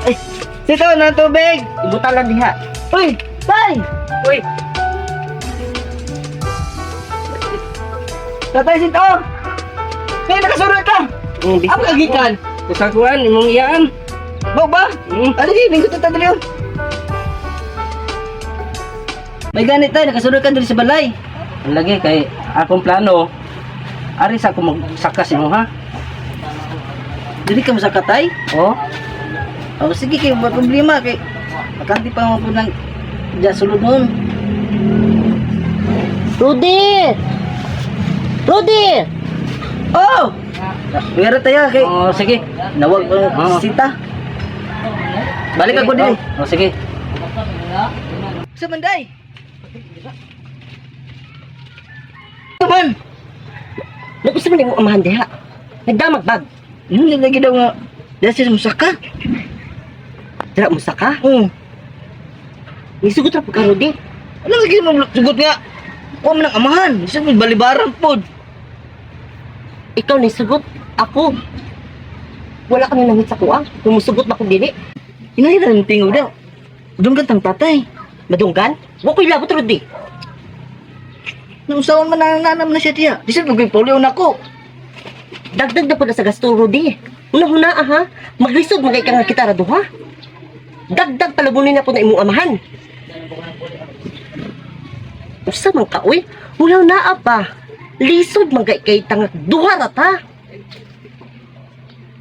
Ay, sito na tubig. Ibutan lang diha. Uy, tay. Uy, Tatay sito. Kaya nakasurot ka. hindi Ako kagikan. Kusakuan, imong iyaan. Bo ba? Ano di, minggo to tatay yun. May ganit tayo, nakasurot ka dito sa balay. Ang lagi kay akong plano. Ari sa ako magsakas mo ha. Dili ka masakatay. Oh, O sige, kayo may problema. Kay makanti pa mo po ng dyan sulod nun. Rudy! Rudy! Oh! Pera tayo kay oh sige. nawag Oo. sita. Balik ako din. Oh, sige. Sa manday. Naman. Nagusto mo na yung amahan diha. Nagdamag bag. Yun lagi daw nga. Dahil siya musaka. Dira mo sa ka? Isugot ra po ka, Rudy. Ano lagi mo sugot nga? Kuha mo ng amahan. Isa mo balibaran po. Ikaw ni sugot. Ako. Wala ka na nangit sa kuha. Kumusugot ba kung dili? Inahiran ng tingaw daw. Doon kang tatay. Madunggan? Wa ko'y labot, Rudy. Nung usawan man nananam na siya tiya. Di siya magpipolio na ko. Dagdag na po na sa gasto, Rudy. Una-huna, ha? Maglisod, magay ka nga kita raduha. Dagdag palabunin na po na imong amahan. Usa man ka, uy. Ulaw naa pa. Lisod, magay kay tangak duha rata.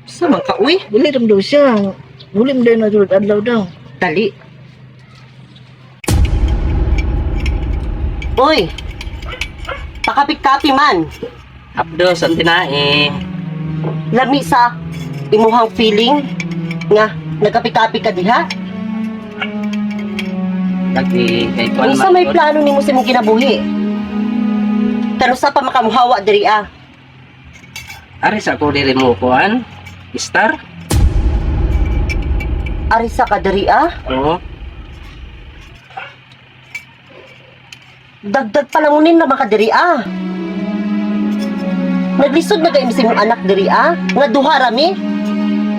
Usa man ka, uy. Dili ram daw siya. Huli mo daw na tulad adlaw daw. Dali. Uy. Pakapit-kapi man. Abdo sa tinae. Lami sa imuhang feeling nga nagkapi-kapi ka diha. Lagi kay kuan Unsa may plano nimo sa imong kinabuhi? Pero sa pa makamuhawa diri ah. Ari sa ako diri mo kuan. Star. Ari sa ka diri ah. Oo. Dagdag palangunin na maka diri ah. Naglisod na kayo sa imong anak diri ah. Nga duha rami.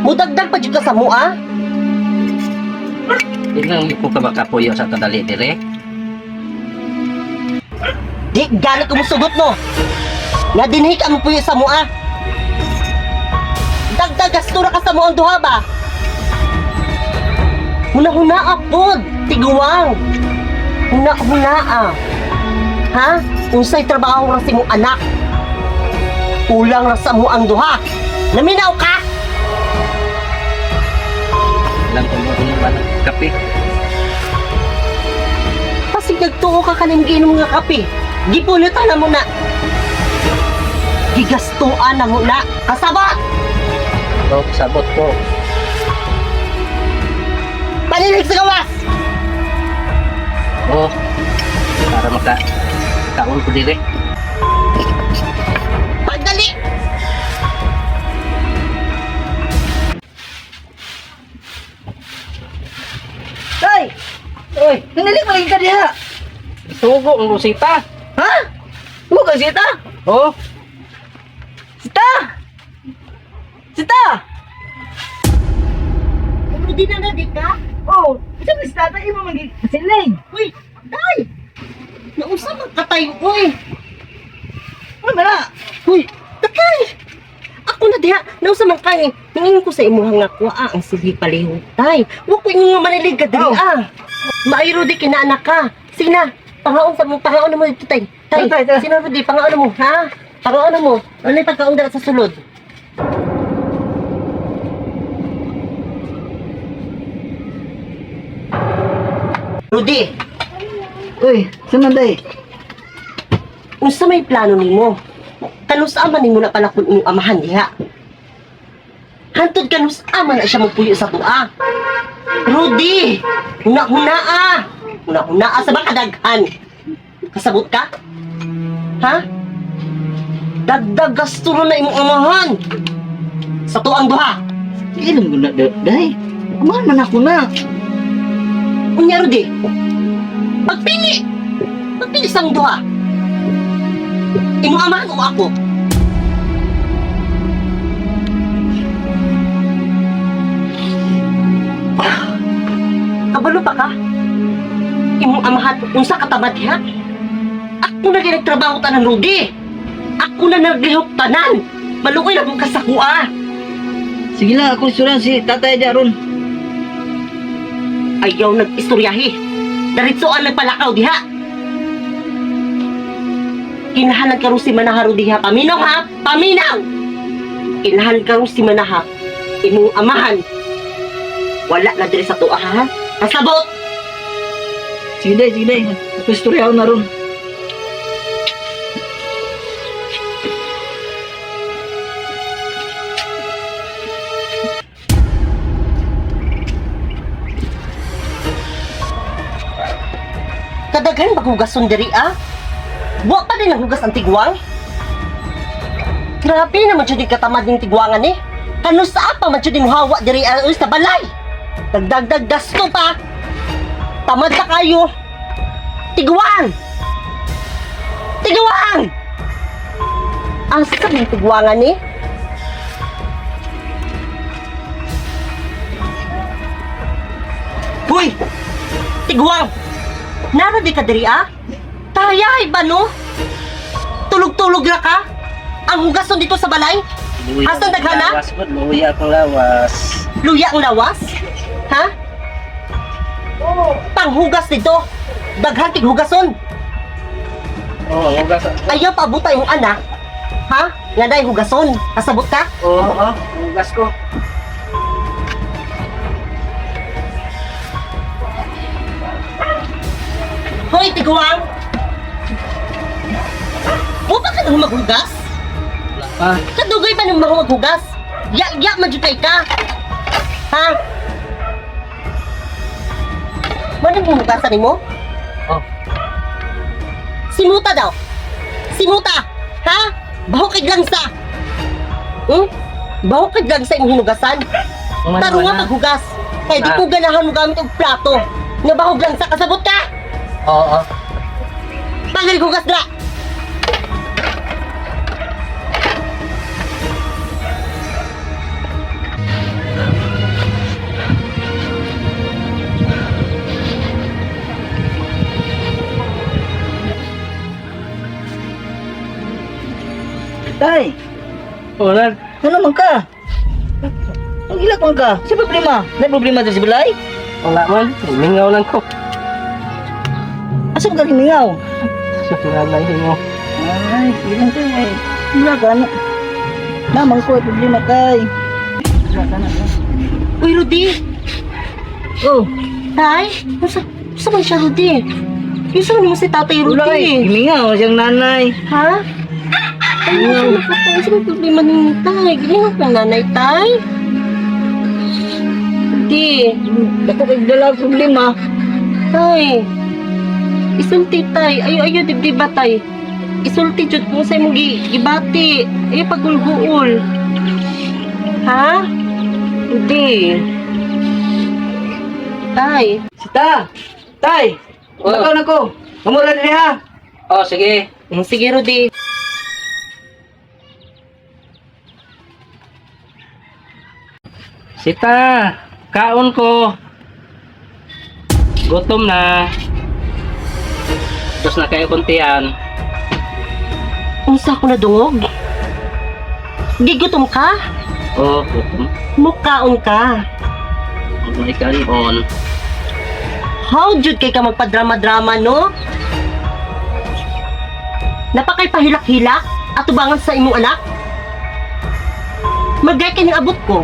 Mudagdag pa jud ka sa mo ah. Di lang ko ka makapuyo sa kadali dire. Di gani ko mo sugot no. Nga dinhi ka mo puyo sa mo ah. Dagdag gastura ka sa mo ang duha ba? Huna-huna apod, tiguwang. Huna-huna ah. Ha? Unsay trabaho ra sa imong anak? Kulang ra sa mo ang duha. Naminaw ka? Lang ko mo ba ng kape. Pasig nagtuo ka kaning giinom nga kape. Gipunutan na mo na. Gigastuan na mo na. Kasabot! Oh, sabot ko. Panilig sa gawas! Oh. Para kaon ko dire. Pagdali! Tay! Uy, nanilig mo lagi ka diha. Sugo ang rusita. Ha? Mo ka sita? Oh, Sita! Sita! Hindi na na, di ka? Oh, isa mo si tatay mo mag-siling. Uy! Day! Nausa magkatayo ko eh! Ano ba na? Uy! Takay! Ako na diha! Nausa man kay! Hingin ko sa imuhang nga kuha ang sige palihog, tay! Huwag ko yung manilig ka diri Oh. ah! Maayro di kinaanak ka! Sige na! Pangaon sa mo! Pangaon mo dito tay! Tay! Tay. Sino di? Pangaon mo! Ha? Pangaon mo! Ano yung pagkaon dala sa sulod? Rudy! Uy, saan day? Unsa may plano nimo? Kanus-aman nimo na pala kung imong amahan diha. Hantod kanus-aman na siya magpuyo sa tuwa. Rudy! Huna-hunaa! Huna-hunaa sa bakadaghan. Kasabot ka? Ha? Dagdag gasto na imong amahan. Sa tuang duha. Ilang ko na day. Kumahan man ako na. Unya Rudy. Pagpili! Pagpili sang duha. Imong amahan o ako? amahan unsa katamad diha. Ako na ginagtrabaho tanan Rudy. Ako na naglihok tanan. Malukoy na kong kasakua. Sige lang, ako isuran si tatay dyan ron. Ayaw nag-istoryahe. Daritsoan nagpalakaw diha. Kinahalan ka rin si Manaha Rudy ha. Paminaw ha? Paminaw! Kinahalan ka rin si Manaha. Imong amahan. Wala na diri sa tuwa ha? Kasabot! Sige day, sige day. Ako istoryahan na ron. Kadaghan maghugason diri ah. Wa pa din naghugas ang tigwang. Grabe naman jud yung katamad ng tigwangan eh. Kano sa pa man jud mo hawa diri sa balay. Dagdag gasto pa. Tamad na kayo. Tigwang! Tigwang! Ang sakit ng tigwangan eh. Hoy! Tigwang! Nara di ka diri ah? Tayay ba no? Tulog-tulog na ka? Ang hugason dito sa balay? Hasan daghana? Lawas po, luya ko lawas. Luya ang lawas? Ha? Panghugas dito. Daghan tig hugason. Oo, hugas. Ayaw paabot yung anak. Ha? Nga dahil hugason. Kasabot ka? Oo, hugas ko. Hoy, tiguang! Mo ba ka nang maghugas? Ah, Kadugay ba nang maghugas? Ya, majutay ka. Ha? Ano yung hugasan ni mo? oh. Simuta daw. Simuta. Ha? Bahukid lang sa. Bahukid lang sa imong hinugasan. Taro nga maghugas. Kaya di ko ganahan mo gamit ang plato. Nga bahog lang sa kasabot ka. Oo. Pagal hugas dra. Tay, Wala. ano naman ka? Ang ilak man ka. Sa problema? May problema dyan si Balay? Wala man. Mingaw lang ko. Asa ka hiningaw? Nanay mo. Ay, sige lang tay. Ay, wala ka na. Naman ko ay problema tay. Wala ka na. Uy, Rudy. Oh, Tay, nasa man siya, Rudy? Gusto mo naman si Tatay wala ay. Rudy. Hiningaw siyang nanay. Ha? Ano ba sa problema ni Tay? Ginagawa ka nanay, Tay? Rudy, Ako kay dala ang problema. Tay. Isulti, Tay. Ayo, dibdi ba, Tay? Isulti, jud mo sa imong gibati. Ayo, pagulguol. Ha? Rudy. Tay. Sita! Tay! Oh. Bakaw na ko. Kamura dili ha. Oh, sige. Sige, Rudy. Sita, kaon ko. Gutom na. Tapos na kayo kuntian. Unsa ko na dungog? Gigutom ka? Oh, gutom. Mukhaon ka. May kaon. How jud kay ka magpadrama-drama, no? Napakay pahilak-hilak at tubangan sa imong anak? Magay ka ng abot ko.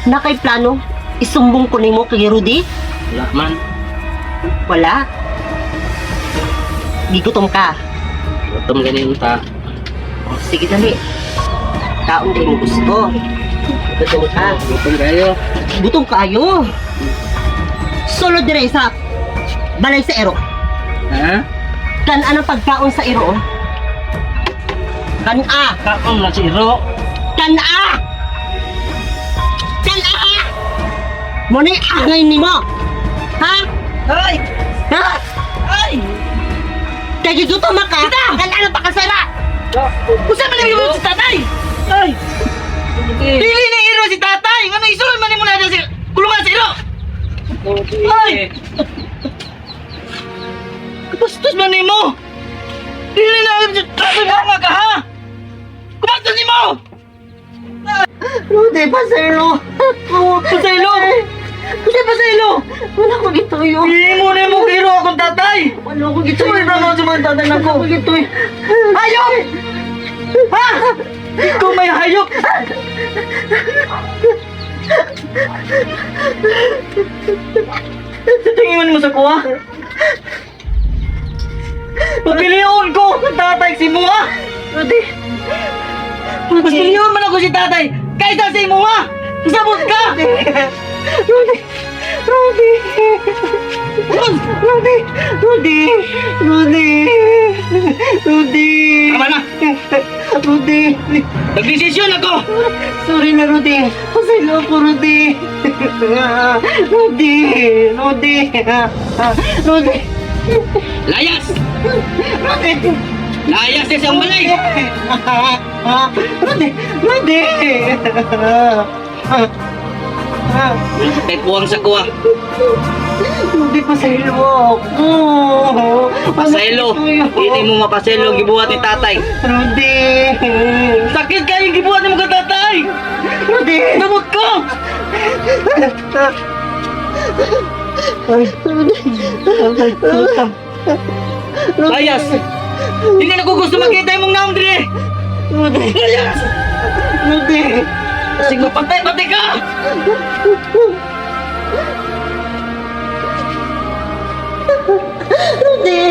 Nakay plano, isumbong ko nimo kay Rudy? Wala man. Wala. Gigutom ka. Gutom ganin ta. O, sige dali. Taon din mo gusto. Gutom ka. Gutom kayo. Gutom kayo. Solo dire sa balay sa ero. Ha? Kan anong pagkaon sa ero? Kan-a! Kaon na si Iro. Kan-a! Kan-a! Muna yung angay ni mo! Ha? Ay! Ha? Ay! Kaya gutom ka? Kan-a pa kasara! Usa man lang yung si tatay! Ay! Dili na iro si tatay! Ano isulod man mo na si kulungan si iro! Ay! Bastos man nimo! Dili na alam sa tatay mga ka ha! Kumastos nimo! Rudy, pasaylo. Pasaylo! Kasi pasaylo! Wala ko gituyo. Hindi mo na mo kiro akong tatay! Wala ko gituyo. Sumay na sa mga tatay na ko! Wala ko gituyo. Hayop! Ha? Ikaw may hayop! Tingin mo sa kuha? Pagpiliyon ko ang tatay si mo ha! Rudy. Mas piliyon man ako si tatay kaysa sa imo ha! Sabot ka! Rudy. Rudy. Rudy. Rudy. Rudy. Rudy. Tama na! Rudy. Nagdesisyon ako! Sorry na, Rudy. Pasaylo ako, Rudy. Rudy. Rudy. Rudy. Layas! Rudy. Layas sa isang balay! Rudy. Rudy. May puwang sa kuha. Rudy, pasaylo ako. Pasaylo! Hindi mo mapasaylo ang gibuhat ni tatay. Rudy. Sakit kayo yung gibuhat ni mga tatay! Rudy. Sabot ko! Layas! Hindi na ko gusto makita yung mong naong dire! Rudy. Layas! Rudy. Kasi patay-patay ka! Rudy.